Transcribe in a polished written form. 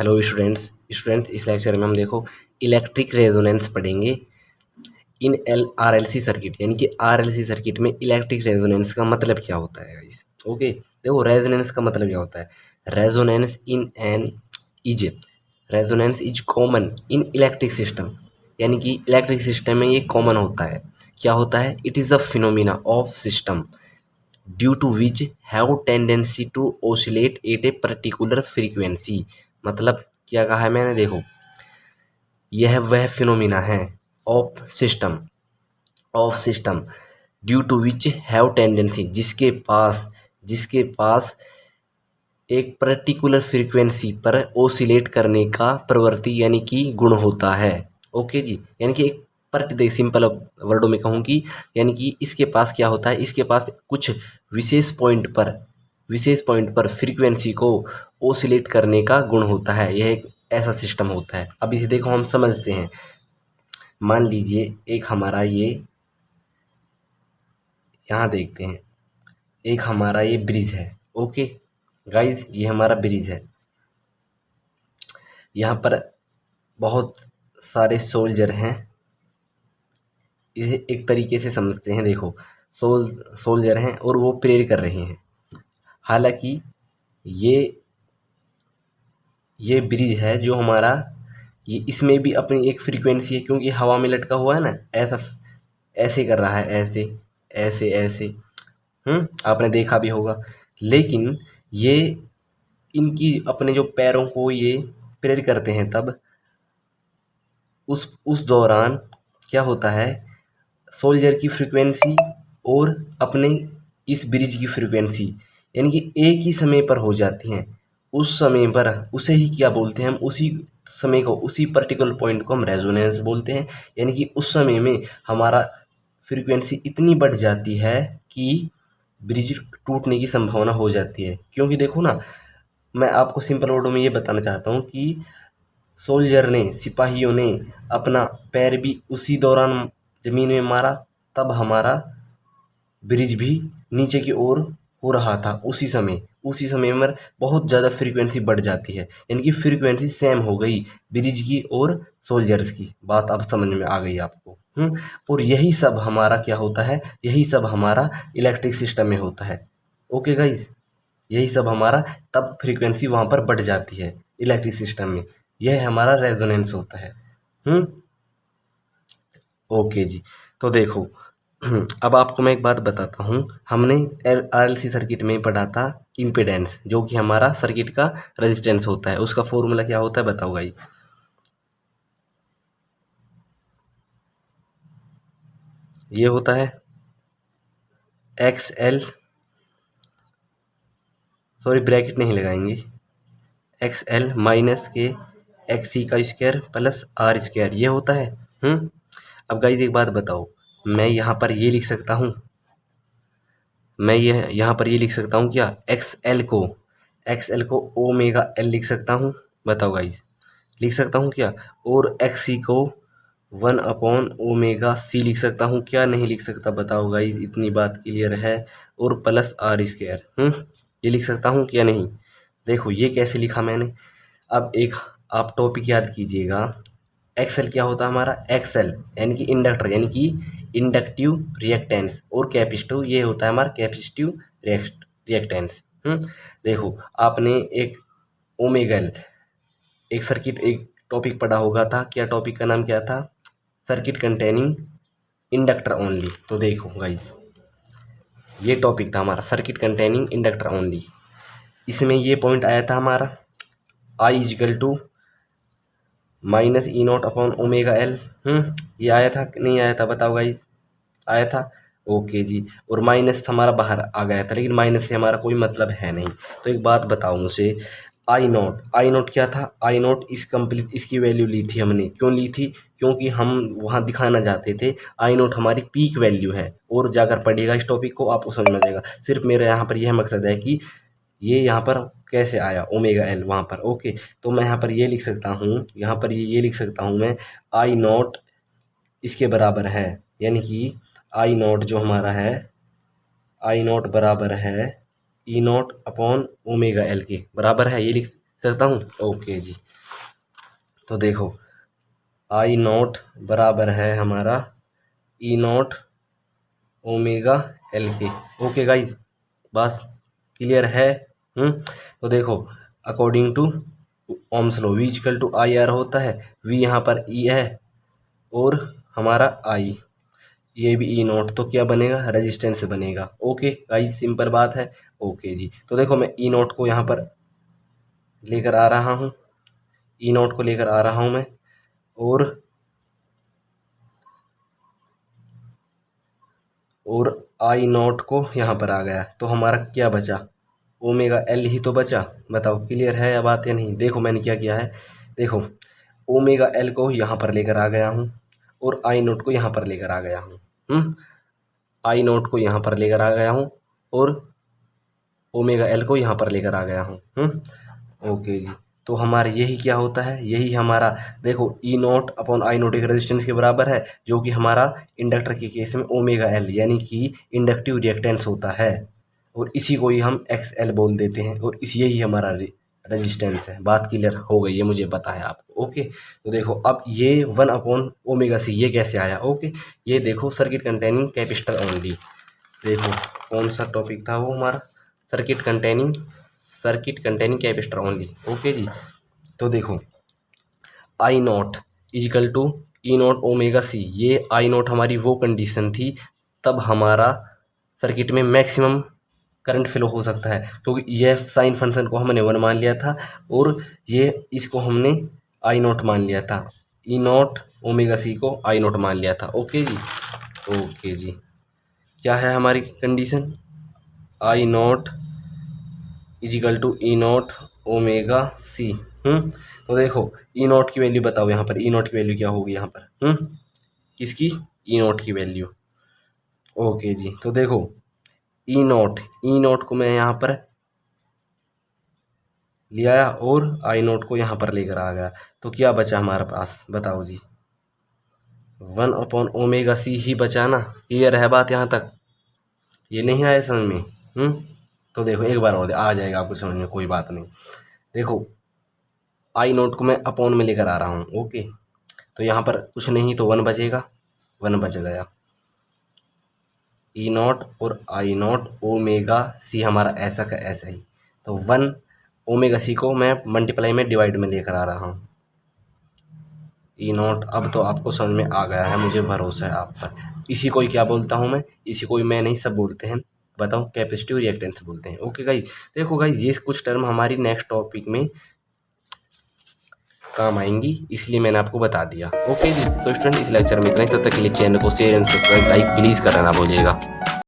Hello students इस lecture में हम देखो इलेक्ट्रिक रेजोनेंस पढ़ेंगे इन आरएलसी सर्किट। यानी कि आरएलसी सर्किट में इलेक्ट्रिक रेजोनेंस का मतलब क्या होता है गाइस। ओके, देखो रेजोनेंस का मतलब क्या होता है। Resonance in an is resonance is common in electric system. यानी कि इलेक्ट्रिक सिस्टम में ये कॉमन होता है। क्या होता है? It is a phenomena of system due to which have tendency to oscillate at a particular frequency. मतलब क्या कहा है मैंने, देखो यह वह फिनोमिना है of system due to which have tendency, जिसके पास एक पर्टिकुलर फ्रीक्वेंसी पर ओसिलेट करने का प्रवृत्ति यानी कि गुण होता है। ओके जी, यानी कि एक सिंपल वर्डों में कहूँ कि यानी कि इसके पास क्या होता है, इसके पास कुछ विशेष पॉइंट पर फ्रीक्वेंसी को ओसिलेट करने का गुण होता है। यह एक ऐसा सिस्टम होता है। अब इसे देखो हम समझते हैं। मान लीजिए एक हमारा ये यहाँ देखते हैं, एक हमारा ये ब्रिज है। ओके गाइज, ये हमारा ब्रिज है। यहाँ पर बहुत सारे सोल्जर हैं। इसे एक तरीके से समझते हैं। देखो सोल्जर हैं और वो प्रेयर कर रहे हैं। हालांकि ये ब्रिज है जो हमारा, ये इसमें भी अपनी एक फ्रीक्वेंसी है, क्योंकि हवा में लटका हुआ है ना, ऐसा ऐसे कर रहा है, ऐसे ऐसे ऐसे। आपने देखा भी होगा। लेकिन ये इनकी अपने जो पैरों को ये प्रेयर करते हैं, तब उस दौरान क्या होता है, सोल्जर की फ्रीक्वेंसी और अपने इस ब्रिज की फ्रीक्वेंसी यानी कि एक ही समय पर हो जाती हैं। उस समय पर उसे ही क्या बोलते हैं हम, उसी समय को, उसी पर्टिकुलर पॉइंट को हम रेजोनेंस बोलते हैं। यानी कि उस समय में हमारा फ्रीक्वेंसी इतनी बढ़ जाती है कि ब्रिज टूटने की संभावना हो जाती है। क्योंकि देखो ना, मैं आपको सिंपल वर्डों में ये बताना चाहता हूँ कि सिपाहियों ने अपना पैर भी उसी दौरान जमीन में मारा, तब हमारा ब्रिज भी नीचे की ओर हो रहा था। उसी समय में बहुत ज़्यादा फ्रीक्वेंसी बढ़ जाती है। यानी कि फ्रीक्वेंसी सेम हो गई ब्रिज की और सोल्जर्स की। बात अब समझ में आ गई आपको। और यही सब हमारा क्या होता है, यही सब हमारा इलेक्ट्रिक सिस्टम में होता है। ओके गाइस, यही सब हमारा तब फ्रीक्वेंसी वहाँ पर बढ़ जाती है इलेक्ट्रिक सिस्टम में। यह हमारा रेजोनेंस होता है। ओके जी, तो देखो अब आपको मैं एक बात बताता हूँ। हमने आरएलसी सर्किट में पढ़ा था इम्पीडेंस, जो कि हमारा सर्किट का रेजिस्टेंस होता है। उसका फॉर्मूला क्या होता है बताओ गाइस। ये होता है XL, सॉरी ब्रैकेट नहीं लगाएंगे, XL माइनस के XC का स्क्वायर प्लस R स्क्वायर, ये होता है। अब गाइस एक बात बताओ, मैं यहाँ पर ये लिख सकता हूँ, मैं यहाँ पर ये लिख सकता हूँ क्या, XL को ओमेगा L लिख सकता हूँ। बताओ गाइस, लिख सकता हूँ क्या? और XC को 1/ओमेगा C लिख सकता हूँ क्या? नहीं लिख सकता। बताओ गाइस, इतनी बात क्लियर है। और प्लस R स्क्वायर, ये लिख सकता हूँ क्या? नहीं। देखो ये कैसे लिखा मैंने। अब एक आप टॉपिक याद कीजिएगा। एक्सएल क्या होता है हमारा, एक्सएल यानी कि इंडक्टर, यानी कि इंडक्टिव रिएक्टेंस, और कैपेसिटिव ये होता है हमारा कैपेसिटिव रिएक्टेंस। देखो आपने एक ओमेगल एक टॉपिक पढ़ा होगा था, क्या टॉपिक का नाम क्या था, सर्किट कंटेनिंग इंडक्टर ओनली। तो देखो गाइस, ये टॉपिक था हमारा सर्किट कंटेनिंग इंडक्टर ओनली। इसमें ये पॉइंट आया था हमारा I इजिकल टू माइनस E0/ओमेगा L। ये आया था कि नहीं आया था? बताओ गाइस, आया था। ओके जी, और माइनस हमारा बाहर आ गया था, लेकिन माइनस से हमारा कोई मतलब है नहीं। तो एक बात बताओ मुझे, I0 क्या था? I0 इसकी वैल्यू ली थी हमने। क्यों ली थी? क्योंकि हम वहाँ दिखाना चाहते थे I0 हमारी पीक वैल्यू है। और जाकर पढ़िएगा इस टॉपिक को, आपको समझ में आ जाएगा। सिर्फ मेरा यहाँ पर यह मकसद है कि ये यहाँ पर कैसे आया ओमेगा L वहाँ पर। ओके, तो मैं यहाँ पर ये लिख सकता हूँ, यहाँ पर ये लिख सकता हूँ मैं, I0 इसके बराबर है, यानी कि I0 जो हमारा है, I0 बराबर है E0/ओमेगा L के बराबर है। ये लिख सकता हूँ। ओके जी, तो देखो आई नॉट बराबर है हमारा ई नॉट ओमेगा एल के। ओके गाइज, बस क्लियर है। तो देखो according to Ohm's law V equal to I R होता है। वी यहाँ पर ई है और हमारा आई, ये भी ई नॉट, तो क्या बनेगा, रेजिस्टेंस बनेगा। ओके गाइज, सिंपल बात है। ओके जी, तो देखो मैं ई नॉट को यहाँ पर लेकर आ रहा हूँ, ई नॉट को लेकर आ रहा हूँ मैं, और आई नॉट को यहाँ पर आ गया, तो हमारा क्या बचा, ओमेगा एल ही तो बचा। बताओ क्लियर है या बात या नहीं। देखो मैंने क्या किया है, देखो ओमेगा एल को यहाँ पर लेकर आ गया हूँ और आई नॉट को यहाँ पर लेकर आ गया हूँ। आई नॉट को यहाँ पर लेकर आ गया हूँ और ओमेगा एल को यहाँ पर लेकर आ गया हूँ। ओके जी, तो हमारे यही क्या होता है, यही हमारा देखो ई नॉट अपॉन आई नॉट एक रेजिस्टेंस के बराबर है, जो कि हमारा इंडक्टर के केस में ओमेगा एल यानी कि इंडक्टिव रिएक्टेंस होता है, और इसी को ही हम एक्स एल बोल देते हैं, और इस यही हमारा रेजिस्टेंस है। बात क्लियर हो गई, ये मुझे पता है आपको। ओके, तो देखो अब ये 1/ओमेगा सी ये कैसे आया। ओके, ये देखो सर्किट कंटेनिंग कैपेसिटर ओनली। देखो कौन सा टॉपिक था वो हमारा, circuit containing capacitor only. Okay जी, तो देखो I naught equal to E naught omega C, ये आई नॉट हमारी वो कंडीशन थी तब हमारा सर्किट में मैक्सिमम करंट फ्लो हो सकता है, क्योंकि ये साइन फंक्शन को हमने 1 मान लिया था और ये इसको हमने आई नॉट मान लिया था, ई नॉट ओमेगा सी को आई नॉट मान लिया था। ओके जी, ओके जी, क्या है हमारी condition, I naught equal to E naught omega C. तो देखो ई नॉट की वैल्यू बताओ, यहाँ पर ई नॉट की वैल्यू क्या होगी यहाँ पर, किसकी, ई नॉट की वैल्यू। ओके जी, तो देखो ई नॉट को मैं यहाँ पर ले आया और आई नॉट को यहाँ पर लेकर आ गया, तो क्या बचा हमारे पास, बताओ जी, 1/ओमेगा सी ही बचा ना। क्लियर है बात यहाँ तक, ये नहीं आया समझ में। तो देखो एक बार और आ जाएगा आपको समझ में, कोई बात नहीं। देखो आई नॉट को मैं अपॉन में लेकर आ रहा हूँ। ओके, तो यहाँ पर कुछ नहीं तो 1 बचेगा, 1 बच गया। ई नॉट और आई नॉट ओमेगा सी हमारा ऐसा का ऐसा ही, तो 1 ओमेगा सी को मैं मल्टीप्लाई में डिवाइड में लेकर आ रहा हूँ। ई नॉट अब तो आपको समझ में आ गया है, मुझे भरोसा है आप पर। इसी को ही क्या बोलता हूँ मैं, इसी को ही मैं नहीं सब बोलते हैं, बताओ कैपेसिटिव रिएक्टेंस बोलते हैं। ओके गाइज, देखो गाइज ये कुछ टर्म हमारी नेक्स्ट टॉपिक में काम आएंगी, इसलिए मैंने आपको बता दिया। ओके जी, तो स्टूडेंट इस लेक्चर में इतना ही, तब तक के लिए चैनल को share and subscribe like please करना ना भूलिएगा।